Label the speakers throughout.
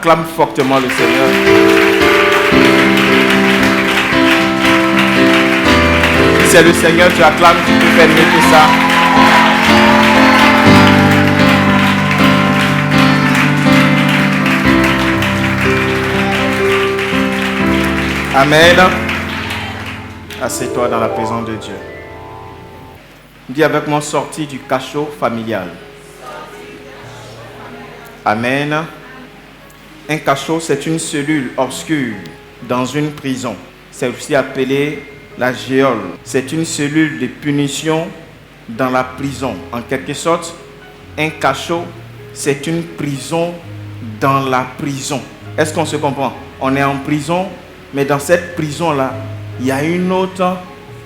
Speaker 1: Acclame fortement le Seigneur. Si c'est le Seigneur, tu acclames, tu peux faire mieux que ça. Amen. Assieds-toi dans la présence de Dieu. Dis avec moi, sortie du cachot familial. Amen. Un cachot, c'est une cellule obscure dans une prison. C'est aussi appelé la géole. C'est une cellule de punition dans la prison. En quelque sorte, un cachot, c'est une prison dans la prison. Est-ce qu'on se comprend? On est en prison, mais dans cette prison-là, il y a une autre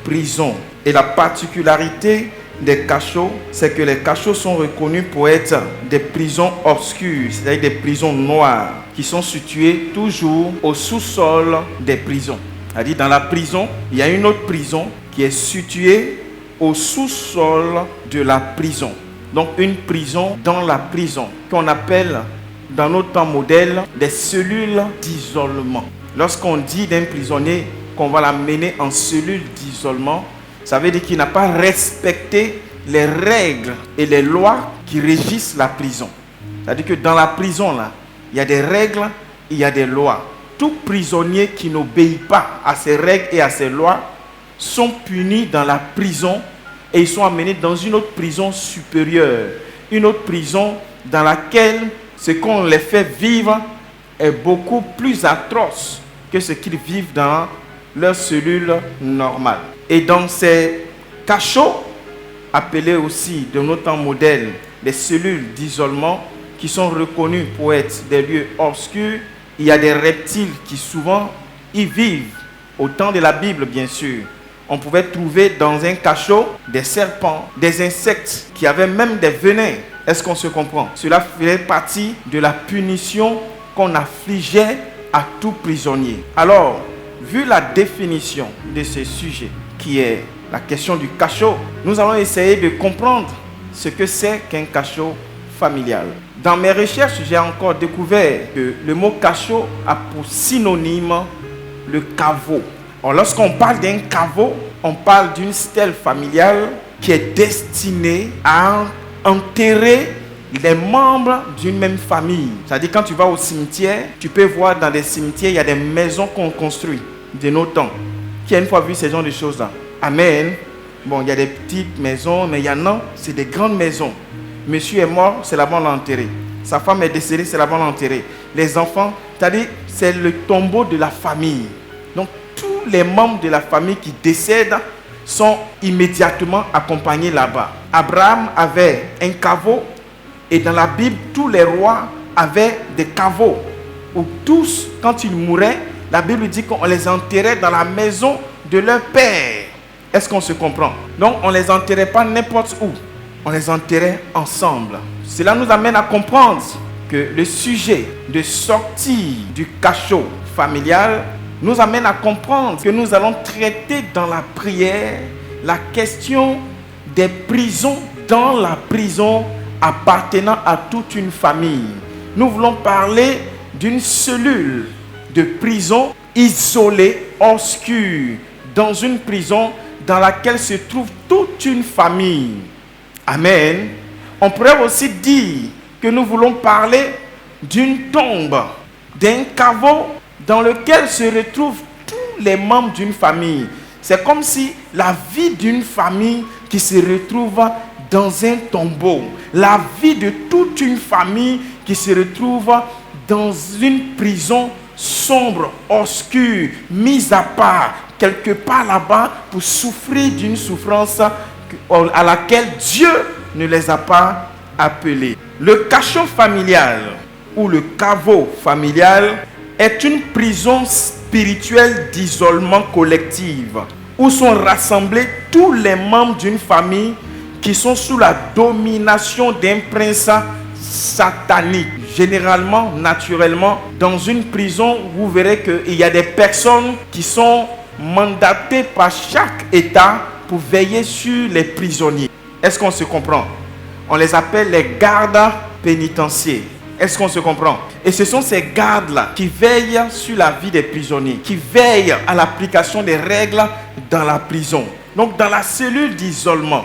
Speaker 1: prison. Et la particularité des cachots, c'est que les cachots sont reconnus pour être des prisons obscures, c'est-à-dire des prisons noires, qui sont situées toujours au sous-sol des prisons. C'est-à-dire dans la prison, il y a une autre prison qui est située au sous-sol de la prison. Donc une prison dans la prison, qu'on appelle dans notre temps modèle des cellules d'isolement. Lorsqu'on dit d'un prisonnier qu'on va l'amener en cellule d'isolement, ça veut dire qu'il n'a pas respecté les règles et les lois qui régissent la prison. C'est-à-dire que dans la prison, là, il y a des règles, il y a des lois. Tout prisonnier qui n'obéit pas à ces règles et à ces lois sont punis dans la prison et ils sont amenés dans une autre prison supérieure. Une autre prison dans laquelle ce qu'on les fait vivre est beaucoup plus atroce que ce qu'ils vivent dans leur cellule normale. Et dans ces cachots, appelés aussi de nos temps modèles des cellules d'isolement, qui sont reconnus pour être des lieux obscurs, il y a des reptiles qui souvent y vivent. Au temps de la Bible, bien sûr, on pouvait trouver dans un cachot des serpents, des insectes qui avaient même des venins. Est-ce qu'on se comprend? Cela faisait partie de la punition qu'on infligeait à tout prisonnier. Alors, vu la définition de ce sujet, qui est la question du cachot, nous allons essayer de comprendre ce que c'est qu'un cachot familial. Dans mes recherches, j'ai encore découvert que le mot cachot a pour synonyme le caveau. Alors, lorsqu'on parle d'un caveau, on parle d'une stèle familiale qui est destinée à enterrer les membres d'une même famille. C'est-à-dire, quand tu vas au cimetière, tu peux voir dans des cimetières, il y a des maisons qu'on construit de nos temps. Qui a une fois vu ce genre de choses-là? Amen. Bon, il y a des petites maisons, mais il y en a, c'est des grandes maisons. Monsieur est mort, c'est là-bas on l'a enterré. Sa femme est décédée, c'est là-bas on l'a enterré. Les enfants, c'est-à-dire, c'est le tombeau de la famille. Donc, tous les membres de la famille qui décèdent sont immédiatement accompagnés là-bas. Abraham avait un caveau, et dans la Bible, tous les rois avaient des caveaux, où tous, quand ils mouraient, la Bible dit qu'on les enterrait dans la maison de leur père. Est-ce qu'on se comprend? Donc, on ne les enterrait pas n'importe où. On les enterrait ensemble. Cela nous amène à comprendre que le sujet de sortie du cachot familial nous amène à comprendre que nous allons traiter dans la prière la question des prisons dans la prison appartenant à toute une famille. Nous voulons parler d'une cellule de prison isolée, obscure, dans une prison dans laquelle se trouve toute une famille. Amen. On pourrait aussi dire que nous voulons parler d'une tombe, d'un caveau dans lequel se retrouvent tous les membres d'une famille. C'est comme si la vie d'une famille qui se retrouve dans un tombeau, la vie de toute une famille qui se retrouve dans une prison sombre, obscure, mise à part, quelque part là-bas pour souffrir d'une souffrance à laquelle Dieu ne les a pas appelés. Le cachot familial ou le caveau familial est une prison spirituelle d'isolement collectif où sont rassemblés tous les membres d'une famille qui sont sous la domination d'un prince satanique. Généralement, naturellement, dans une prison, vous verrez qu'il y a des personnes qui sont mandatées par chaque État pour veiller sur les prisonniers. Est-ce qu'on se comprend? On les appelle les gardes pénitentiaires. Est-ce qu'on se comprend? Et ce sont ces gardes-là qui veillent sur la vie des prisonniers, qui veillent à l'application des règles dans la prison. Donc dans la cellule d'isolement,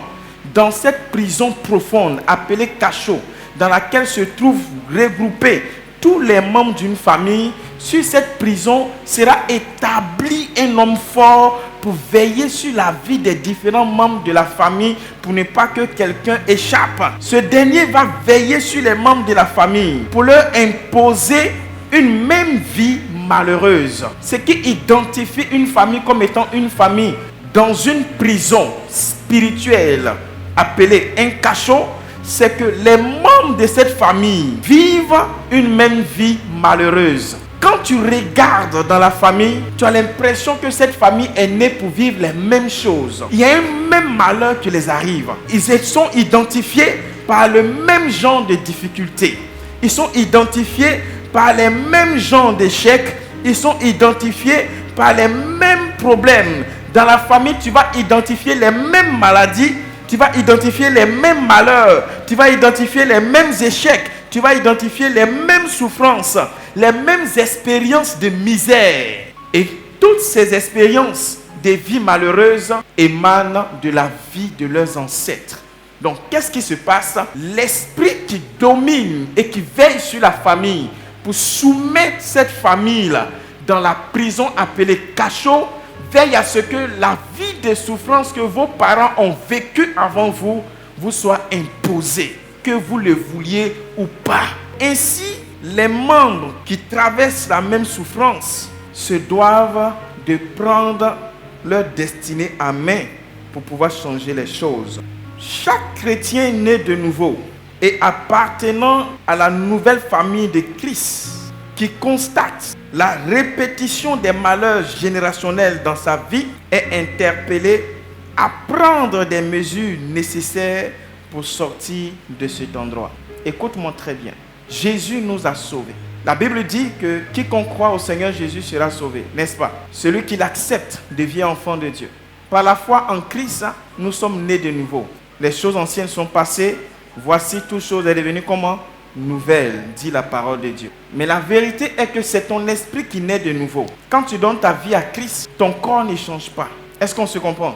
Speaker 1: dans cette prison profonde appelée cachot, dans laquelle se trouvent regroupés tous les membres d'une famille, sur cette prison sera établi un homme fort pour veiller sur la vie des différents membres de la famille pour ne pas que quelqu'un échappe. Ce dernier va veiller sur les membres de la famille pour leur imposer une même vie malheureuse. Ce qui identifie une famille comme étant une famille dans une prison spirituelle appelée un cachot, c'est que les membres de cette famille vivent une même vie malheureuse. Quand tu regardes dans la famille, tu as l'impression que cette famille est née pour vivre les mêmes choses. Il y a un même malheur qui les arrive. Ils sont identifiés par le même genre de difficultés. Ils sont identifiés par les mêmes genres d'échecs. Ils sont identifiés par les mêmes problèmes. Dans la famille, tu vas identifier les mêmes maladies. Tu vas identifier les mêmes malheurs. Tu vas identifier les mêmes échecs. Tu vas identifier les mêmes souffrances, les mêmes expériences de misère. Et toutes ces expériences de vie malheureuses émanent de la vie de leurs ancêtres. Donc, qu'est-ce qui se passe? L'esprit qui domine et qui veille sur la famille pour soumettre cette famille-là dans la prison appelée cachot, veille à ce que la vie de souffrance que vos parents ont vécue avant vous, vous soit imposée, que vous le vouliez ou pas. Ainsi, les membres qui traversent la même souffrance se doivent de prendre leur destinée à main pour pouvoir changer les choses. Chaque chrétien né de nouveau et appartenant à la nouvelle famille de Christ qui constate la répétition des malheurs générationnels dans sa vie est interpellé à prendre des mesures nécessaires pour sortir de cet endroit. Écoute-moi très bien. Jésus nous a sauvés. La Bible dit que quiconque croit au Seigneur Jésus sera sauvé, n'est-ce pas? Celui qui l'accepte devient enfant de Dieu. Par la foi en Christ, nous sommes nés de nouveau. Les choses anciennes sont passées. Voici, toute chose est devenue comment? Nouvelle, dit la parole de Dieu. Mais la vérité est que c'est ton esprit qui naît de nouveau. Quand tu donnes ta vie à Christ, ton corps ne change pas. Est-ce qu'on se comprend?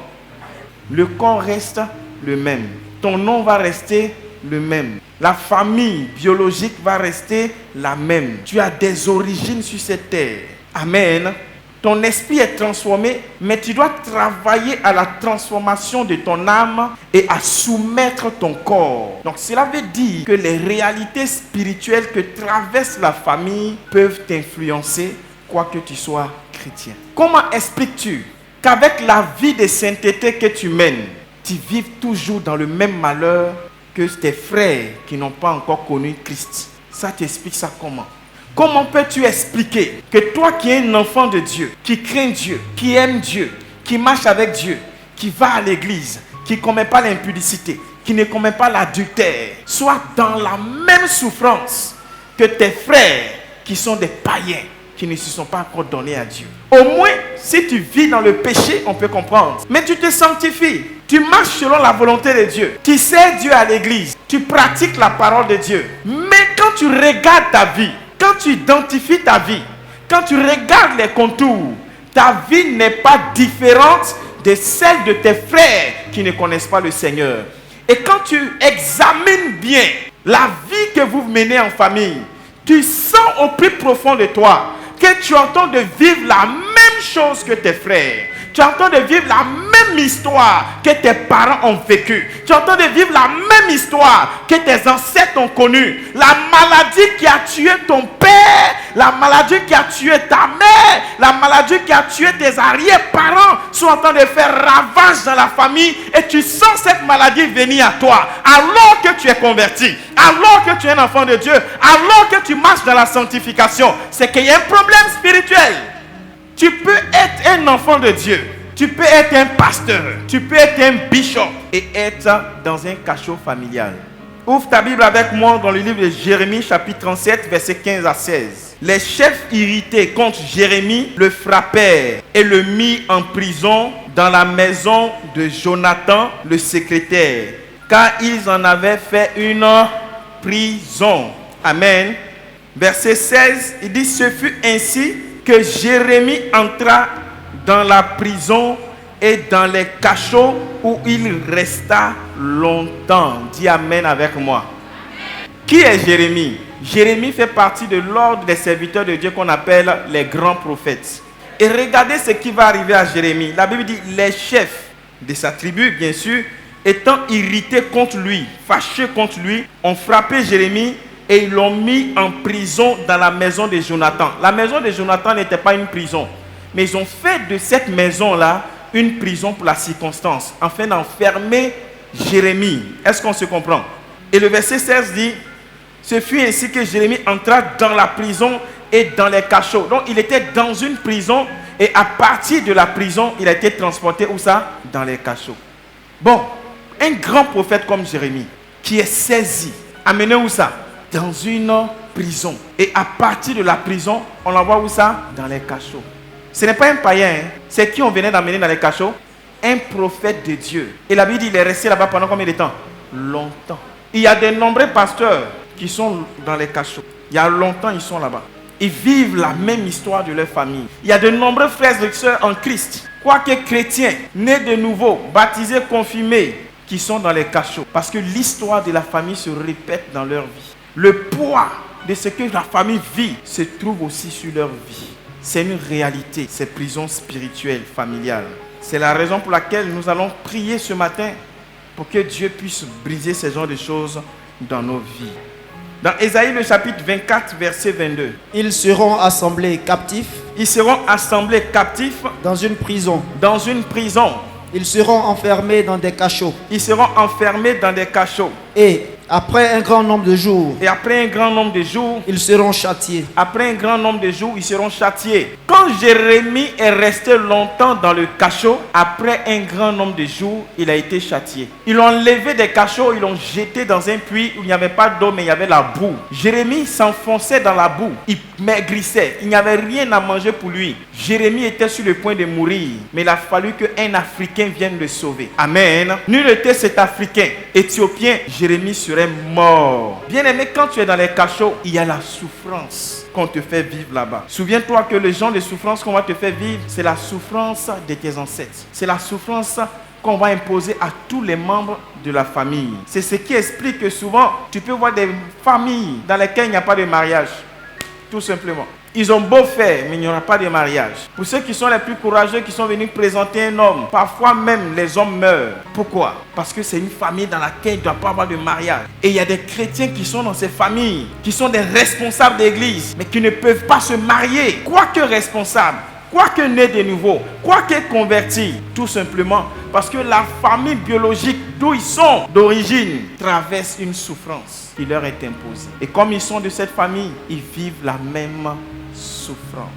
Speaker 1: Le corps reste le même. Ton nom va rester le même. La famille biologique va rester la même. Tu as des origines sur cette terre. Amen. Ton esprit est transformé, mais tu dois travailler à la transformation de ton âme et à soumettre ton corps. Donc cela veut dire que les réalités spirituelles que traverse la famille peuvent t'influencer, quoi que tu sois chrétien. Comment expliques-tu qu'avec la vie de sainteté que tu mènes, tu vives toujours dans le même malheur que tes frères qui n'ont pas encore connu Christ? Ça t'explique ça comment? Comment peux-tu expliquer que toi qui es un enfant de Dieu, qui craint Dieu, qui aime Dieu, qui marche avec Dieu, qui va à l'église, qui ne commet pas l'impudicité, qui ne commet pas l'adultère, sois dans la même souffrance que tes frères qui sont des païens, qui ne se sont pas encore donnés à Dieu? Au moins, si tu vis dans le péché, on peut comprendre. Mais tu te sanctifies. Tu marches selon la volonté de Dieu. Tu sers Dieu à l'église. Tu pratiques la parole de Dieu. Mais quand tu regardes ta vie, quand tu identifies ta vie, quand tu regardes les contours, ta vie n'est pas différente de celle de tes frères qui ne connaissent pas le Seigneur. Et quand tu examines bien la vie que vous menez en famille, tu sens au plus profond de toi que tu entends de vivre la même chose que tes frères. Tu entends de vivre la même histoire que tes parents ont vécue. Tu entends de vivre la même histoire que tes ancêtres ont connue. La maladie qui a tué ton père, la maladie qui a tué ta mère, la maladie qui a tué tes arrière-parents sont en train de faire ravage dans la famille et tu sens cette maladie venir à toi alors que tu es converti, alors que tu es un enfant de Dieu, alors que tu marches dans la sanctification. C'est qu'il y a un problème spirituel. Tu peux être un enfant de Dieu, tu peux être un pasteur, tu peux être un bishop et être dans un cachot familial. Ouvre ta Bible avec moi dans le livre de Jérémie, chapitre 37, versets 15 à 16. Les chefs irrités contre Jérémie le frappèrent et le mirent en prison dans la maison de Jonathan, le secrétaire, car ils en avaient fait une prison. Amen. Verset 16, il dit, ce fut ainsi que Jérémie entra dans la prison et dans les cachots où il resta longtemps. Dis Amen avec moi. Amen. Qui est Jérémie? Jérémie fait partie de l'ordre des serviteurs de Dieu qu'on appelle les grands prophètes. Et regardez ce qui va arriver à Jérémie. La Bible dit, les chefs de sa tribu, bien sûr, étant irrités contre lui, fâchés contre lui, ont frappé Jérémie et ils l'ont mis en prison dans la maison de Jonathan. La maison de Jonathan n'était pas une prison, mais ils ont fait de cette maison-là une prison pour la circonstance, afin d'enfermer Jérémie. Est-ce qu'on se comprend? Et le verset 16 dit, ce fut ainsi que Jérémie entra dans la prison et dans les cachots. Donc il était dans une prison et à partir de la prison, il a été transporté où ça? Dans les cachots. Bon, un grand prophète comme Jérémie qui est saisi, amené où ça? Dans une prison. Et à partir de la prison, on l'envoie où ça? Dans les cachots. Ce n'est pas un païen, hein? C'est qui on venait d'amener dans les cachots? Un prophète de Dieu. Et la Bible dit, il est resté là-bas pendant combien de temps? Longtemps. Il y a de nombreux pasteurs qui sont dans les cachots. Il y a longtemps, ils sont là-bas. Ils vivent la même histoire de leur famille. Il y a de nombreux frères et sœurs en Christ, quoique chrétiens, nés de nouveau, baptisés, confirmés, qui sont dans les cachots. Parce que l'histoire de la famille se répète dans leur vie. Le poids de ce que la famille vit se trouve aussi sur leur vie. C'est une réalité, ces prisons spirituelles, familiales. C'est la raison pour laquelle nous allons prier ce matin pour que Dieu puisse briser ce genre de choses dans nos vies. Dans Ésaïe le chapitre 24, verset 22.
Speaker 2: Ils seront assemblés captifs.
Speaker 1: Ils seront assemblés captifs.
Speaker 2: Dans une prison.
Speaker 1: Dans une prison.
Speaker 2: Ils seront enfermés dans des cachots.
Speaker 1: Ils seront enfermés dans des cachots.
Speaker 2: Et après un grand nombre de jours.
Speaker 1: Et après un grand nombre de jours.
Speaker 2: Ils seront châtiés.
Speaker 1: Après un grand nombre de jours, ils seront châtiés. Quand Jérémie est resté longtemps dans le cachot, après un grand nombre de jours, il a été châtié. Ils l'ont enlevé des cachots, ils l'ont jeté dans un puits où il n'y avait pas d'eau, mais il y avait la boue. Jérémie s'enfonçait dans la boue. Il maigrissait. Il n'y avait rien à manger pour lui. Jérémie était sur le point de mourir. Mais il a fallu qu'un Africain vienne le sauver. Amen. Nul n'était cet Africain. Éthiopien, Jérémie serait mort. Bien aimé, quand tu es dans les cachots, il y a la souffrance qu'on te fait vivre là-bas. Souviens-toi que le genre de souffrance qu'on va te faire vivre, c'est la souffrance de tes ancêtres. C'est la souffrance qu'on va imposer à tous les membres de la famille. C'est ce qui explique que souvent, tu peux voir des familles dans lesquelles il n'y a pas de mariage. Tout simplement. Ils ont beau faire, mais il n'y aura pas de mariage. Pour ceux qui sont les plus courageux, qui sont venus présenter un homme, parfois même les hommes meurent. Pourquoi? Parce que c'est une famille dans laquelle il ne doit pas avoir de mariage. Et il y a des chrétiens qui sont dans ces familles, qui sont des responsables d'église, mais qui ne peuvent pas se marier. Quoique responsables, quoique nés de nouveau, quoique convertis, tout simplement parce que la famille biologique d'où ils sont d'origine traverse une souffrance qui leur est imposée. Et comme ils sont de cette famille, ils vivent la même souffrance.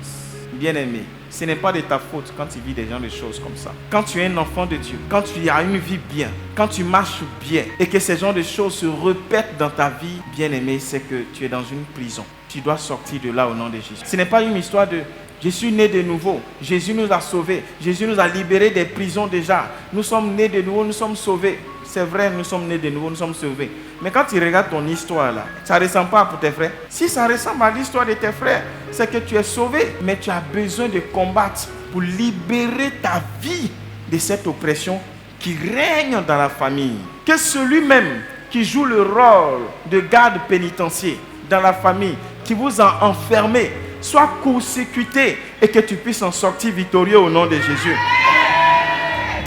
Speaker 1: Bien-aimé, ce n'est pas de ta faute quand tu vis des gens de choses comme ça. Quand tu es un enfant de Dieu, quand tu as une vie bien, quand tu marches bien et que ces genres de choses se répètent dans ta vie, bien-aimé, c'est que tu es dans une prison. Tu dois sortir de là au nom de Jésus. Ce n'est pas une histoire de je suis né de nouveau. Jésus nous a sauvés. Jésus nous a libérés des prisons déjà. Nous sommes nés de nouveau, nous sommes sauvés. C'est vrai, nous sommes nés de nouveau, nous sommes sauvés. Mais quand tu regardes ton histoire là, ça ne ressemble pas pour tes frères. Si ça ressemble à l'histoire de tes frères, c'est que tu es sauvé. Mais tu as besoin de combattre pour libérer ta vie de cette oppression qui règne dans la famille. Que celui-même qui joue le rôle de garde pénitentiaire dans la famille, qui vous a enfermé, soit court-circuité et que tu puisses en sortir victorieux au nom de Jésus.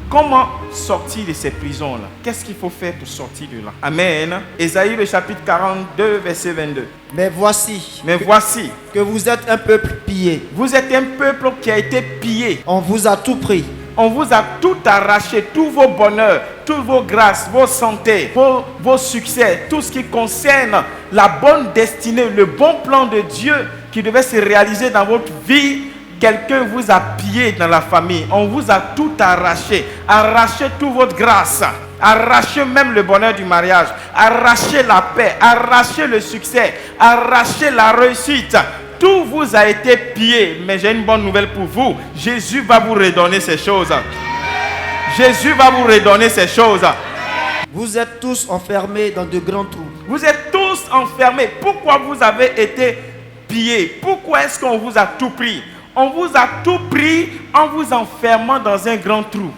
Speaker 1: Comment sortir de ces prisons-là? Qu'est-ce qu'il faut faire pour sortir de là? Amen. Ésaïe le chapitre 42, verset 22.
Speaker 2: Mais voici
Speaker 1: que
Speaker 2: vous êtes un peuple pillé.
Speaker 1: Vous êtes un peuple qui a été pillé.
Speaker 2: On vous a tout pris.
Speaker 1: On vous a tout arraché, tous vos bonheurs, toutes vos grâces, vos santé, vos succès, tout ce qui concerne la bonne destinée, le bon plan de Dieu qui devait se réaliser dans votre vie. Quelqu'un vous a pillé dans la famille. On vous a tout arraché. Arraché toute votre grâce. Arraché même le bonheur du mariage. Arraché la paix. Arraché le succès. Arraché la réussite. Tout vous a été pillé. Mais j'ai une bonne nouvelle pour vous. Jésus va vous redonner ces choses. Jésus va vous redonner ces choses.
Speaker 2: Vous êtes tous enfermés dans de grands trous.
Speaker 1: Vous êtes tous enfermés. Pourquoi vous avez été pillé. Pourquoi est-ce qu'on vous a tout pris? On vous a tout pris en vous enfermant dans un grand trou.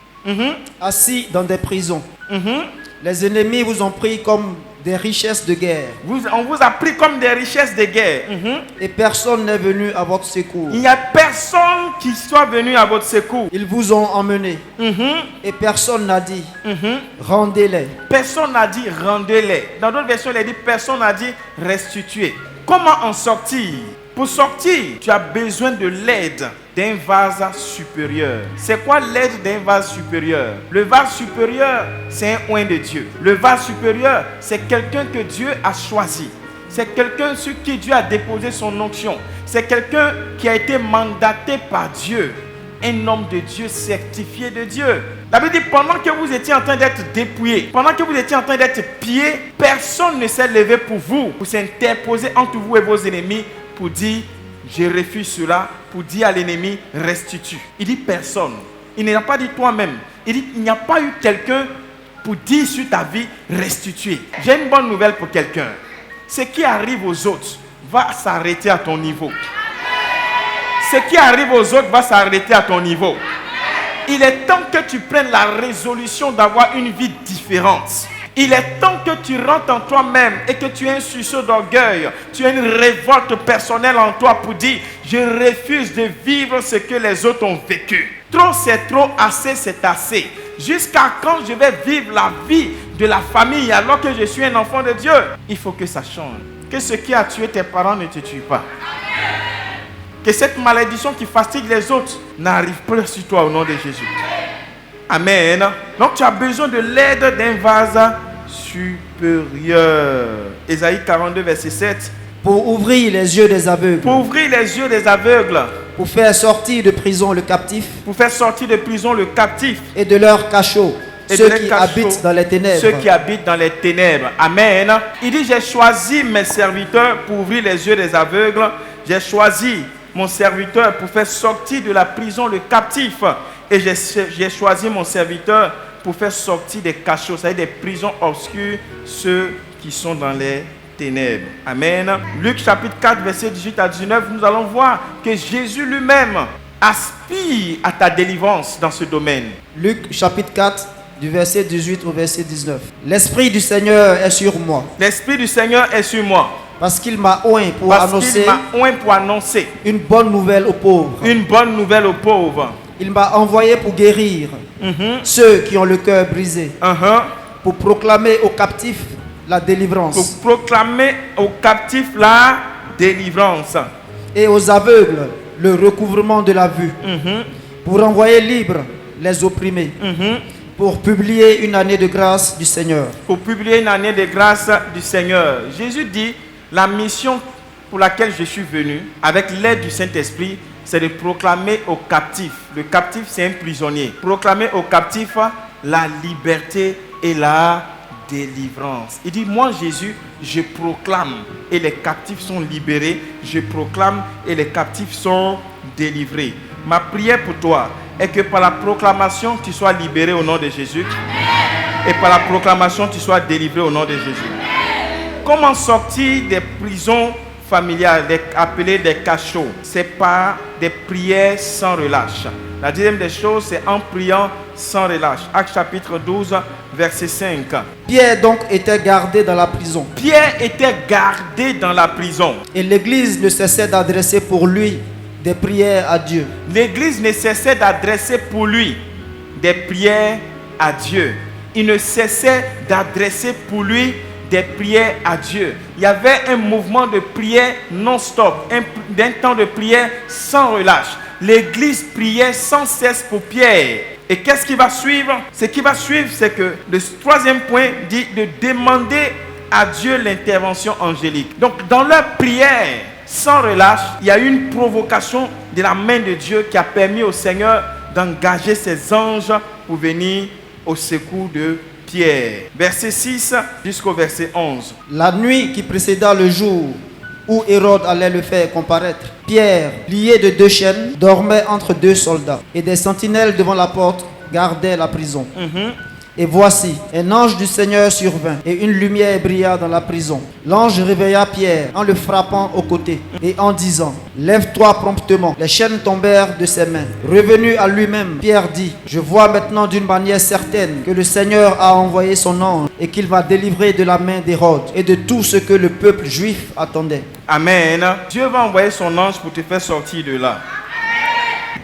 Speaker 2: Assis dans des prisons.
Speaker 1: Mhm.
Speaker 2: Les ennemis vous ont pris comme des richesses de guerre.
Speaker 1: On vous a pris comme des richesses de guerre. Mhm.
Speaker 2: Et personne n'est venu à votre secours.
Speaker 1: Il n'y a personne qui soit venu à votre secours.
Speaker 2: Ils vous ont emmenés.
Speaker 1: Mhm.
Speaker 2: Et personne n'a dit,
Speaker 1: Mhm.
Speaker 2: rendez-les.
Speaker 1: Personne n'a dit rendez-les. Dans d'autres versions, il est dit personne n'a dit restituez. Comment en sortir? Pour sortir, tu as besoin de l'aide d'un vase supérieur. C'est quoi l'aide d'un vase supérieur? Le vase supérieur, c'est un oint de Dieu. Le vase supérieur, c'est quelqu'un que Dieu a choisi. C'est quelqu'un sur qui Dieu a déposé son onction. C'est quelqu'un qui a été mandaté par Dieu. Un homme de Dieu certifié de Dieu. La Bible dit, pendant que vous étiez en train d'être dépouillé, pendant que vous étiez en train d'être pillé, personne ne s'est levé pour vous, pour s'interposer entre vous et vos ennemis, pour dire, je refuse cela, pour dire à l'ennemi, restitue. Il dit personne. Il n'a pas dit toi-même. Il dit, il n'y a pas eu quelqu'un pour dire sur ta vie, restituer. J'ai une bonne nouvelle pour quelqu'un. Ce qui arrive aux autres va s'arrêter à ton niveau. Ce qui arrive aux autres va s'arrêter à ton niveau. Il est temps que tu prennes la résolution d'avoir une vie différente. Il est temps que tu rentres en toi-même et que tu aies un sursaut d'orgueil. Tu as une révolte personnelle en toi pour dire, je refuse de vivre ce que les autres ont vécu. Trop c'est trop, assez c'est assez. Jusqu'à quand je vais vivre la vie de la famille alors que je suis un enfant de Dieu? Il faut que ça change. Que ce qui a tué tes parents ne te tue pas. Que cette malédiction qui fatigue les autres n'arrive plus sur toi au nom de Jésus. Amen. Donc tu as besoin de l'aide d'un vase supérieur. Ésaïe 42, verset 7.
Speaker 2: Pour ouvrir les yeux des aveugles.
Speaker 1: Pour ouvrir les yeux des aveugles.
Speaker 2: Pour faire sortir de prison le captif.
Speaker 1: Pour faire sortir de prison le captif.
Speaker 2: Et de leur cachot. Ceux qui habitent dans les ténèbres.
Speaker 1: Ceux qui habitent dans les ténèbres. Amen. Il dit, j'ai choisi mes serviteurs pour ouvrir les yeux des aveugles. J'ai choisi mon serviteur pour faire sortir de la prison le captif. Et j'ai choisi mon serviteur pour faire sortir des cachots, c'est-à-dire des prisons obscures, ceux qui sont dans les ténèbres. Amen. Luc chapitre 4, verset 18 à 19, nous allons voir que Jésus lui-même aspire à ta délivrance dans ce domaine.
Speaker 2: Luc chapitre 4, du verset 18 au verset 19. L'Esprit du Seigneur est sur moi.
Speaker 1: L'Esprit du Seigneur est sur moi.
Speaker 2: Parce qu'il m'a oint pour
Speaker 1: annoncer
Speaker 2: une bonne nouvelle aux pauvres.
Speaker 1: Une bonne nouvelle aux pauvres.
Speaker 2: Il m'a envoyé pour guérir ceux qui ont le cœur brisé. Pour proclamer aux captifs la délivrance.
Speaker 1: Pour proclamer aux captifs la délivrance.
Speaker 2: Et aux aveugles le recouvrement de la vue. Pour envoyer libres les opprimés. Pour publier une année de grâce du Seigneur.
Speaker 1: Pour publier une année de grâce du Seigneur. Jésus dit, la mission pour laquelle je suis venu, avec l'aide du Saint-Esprit, c'est de proclamer aux captifs. Le captif, c'est un prisonnier. Proclamer aux captifs la liberté et la délivrance. Il dit, moi Jésus, je proclame et les captifs sont libérés. Je proclame et les captifs sont délivrés. Ma prière pour toi est que par la proclamation, tu sois libéré au nom de Jésus. Amen. Et par la proclamation, tu sois délivré au nom de Jésus. Amen. Comment sortir des prisons familiales, appelées des cachots? C'est par des prières sans relâche. La deuxième des choses, c'est en priant sans relâche. Actes chapitre 12, verset 5.
Speaker 2: Pierre donc était gardé dans la prison.
Speaker 1: Pierre était gardé dans la prison.
Speaker 2: Et l'église ne cessait d'adresser pour lui des prières à Dieu.
Speaker 1: L'église ne cessait d'adresser pour lui des prières à Dieu. Il ne cessait d'adresser pour lui des prières à Dieu. Il y avait un mouvement de prière non-stop, d'un temps de prière sans relâche. L'église priait sans cesse pour Pierre. Et qu'est-ce qui va suivre? Ce qui va suivre, c'est que le troisième point dit de demander à Dieu l'intervention angélique. Donc dans leur prière sans relâche, il y a eu une provocation de la main de Dieu qui a permis au Seigneur d'engager ses anges pour venir au secours de Pierre. Verset 6 jusqu'au verset 11.
Speaker 2: La nuit qui précéda le jour où Hérode allait le faire comparaître, Pierre, lié de 2 chaînes, dormait entre 2 soldats. Et des sentinelles devant la porte gardaient la prison. Et voici, un ange du Seigneur survint, et une lumière brilla dans la prison. L'ange réveilla Pierre en le frappant au côté, et en disant, « Lève-toi promptement. » Les chaînes tombèrent de ses mains. Revenu à lui-même, Pierre dit, « Je vois maintenant d'une manière certaine que le Seigneur a envoyé son ange, et qu'il va délivrer de la main d'Hérode, et de tout ce que le peuple juif attendait. »
Speaker 1: Amen. Dieu va envoyer son ange pour te faire sortir de là.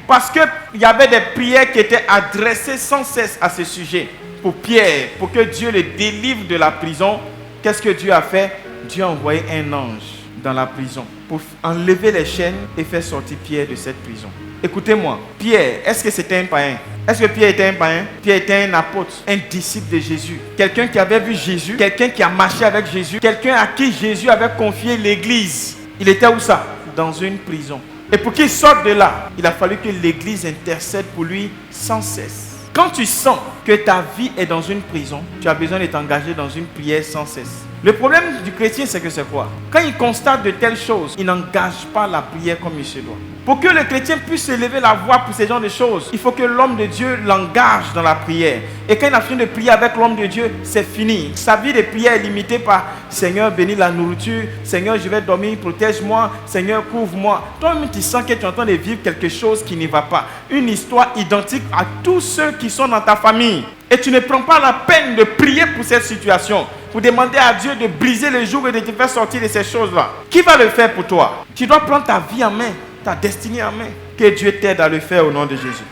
Speaker 1: Parce qu'il y avait des prières qui étaient adressées sans cesse à ce sujet. Pour Pierre, pour que Dieu le délivre de la prison, qu'est-ce que Dieu a fait? Dieu a envoyé un ange dans la prison pour enlever les chaînes et faire sortir Pierre de cette prison. Écoutez-moi, Pierre, est-ce que c'était un païen? Est-ce que Pierre était un païen? Pierre était un apôtre, un disciple de Jésus. Quelqu'un qui avait vu Jésus, quelqu'un qui a marché avec Jésus, quelqu'un à qui Jésus avait confié l'église. Il était où ça? Dans une prison. Et pour qu'il sorte de là, il a fallu que l'église intercède pour lui sans cesse. Quand tu sens que ta vie est dans une prison, tu as besoin de t'engager dans une prière sans cesse. Le problème du chrétien, c'est que c'est quoi? Quand il constate de telles choses, il n'engage pas la prière comme il se doit. Pour que le chrétien puisse élever la voix pour ce genre de choses, il faut que l'homme de Dieu l'engage dans la prière. Et quand il a fini de prier avec l'homme de Dieu, c'est fini. Sa vie de prière est limitée par « Seigneur, bénis la nourriture. Seigneur, je vais dormir, protège-moi. Seigneur, couvre-moi. » Toi-même, tu sens que tu es en train de vivre quelque chose qui ne va pas. Une histoire identique à tous ceux qui sont dans ta famille. Et tu ne prends pas la peine de prier pour cette situation, pour demander à Dieu de briser les jours et de te faire sortir de ces choses-là. Qui va le faire pour toi? Tu dois prendre ta vie en main, ta destinée en main. Que Dieu t'aide à le faire au nom de Jésus.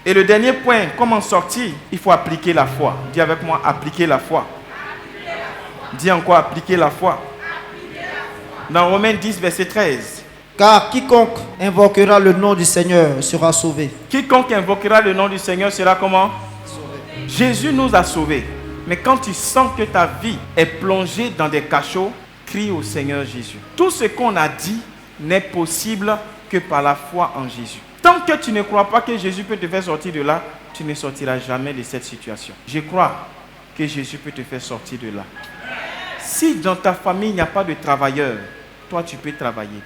Speaker 1: Et le dernier point, comment sortir? Il faut appliquer la foi. Dis avec moi, appliquer la foi. Dis encore, appliquer la foi. Dans Romains 10, verset 13.
Speaker 2: Car quiconque invoquera le nom du Seigneur sera sauvé.
Speaker 1: Quiconque invoquera le nom du Seigneur sera comment? Jésus nous a sauvés. Mais quand tu sens que ta vie est plongée dans des cachots, crie au Seigneur Jésus. Tout ce qu'on a dit n'est possible que par la foi en Jésus. Tant que tu ne crois pas que Jésus peut te faire sortir de là, tu ne sortiras jamais de cette situation. Je crois que Jésus peut te faire sortir de là. Si dans ta famille il n'y a pas de travailleurs, toi tu peux travailler.